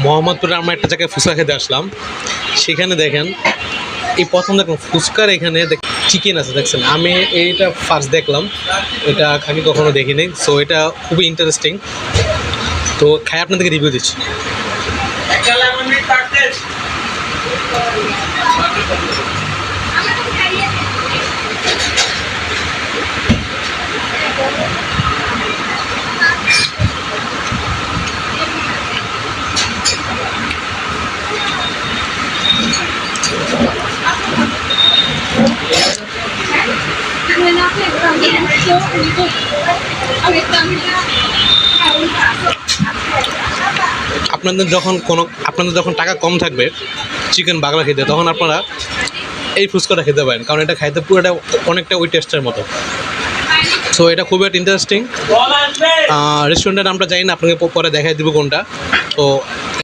মোহাম্মদপুরে আমরা একটা জায়গায় ফুচকা খেতে আসলাম। সেখানে দেখেন এই প্রথম দেখলাম ফুচকার এখানে চিকেন আছে, দেখছেন? আমি এইটা ফার্স্ট দেখলাম, এটা আমি কখনো দেখিনি। সো এটা খুবই ইন্টারেস্টিং, তো খাই আপনাদেরকে রিভিউ দিচ্ছি। আপনাদের যখন টাকা কম থাকবে চিকেন বাগলা খেতে, তখন আপনারা এই ফুচকাটা খেতে পারেন, কারণ এটা খাইতে পুরোটা অনেকটা ওই টেস্টের মতো। সো এটা খুবই একটা ইন্টারেস্টিং রেস্টুরেন্টের নামটা জানি না, আপনাকে পরে দেখাই দিব কোনটা। তো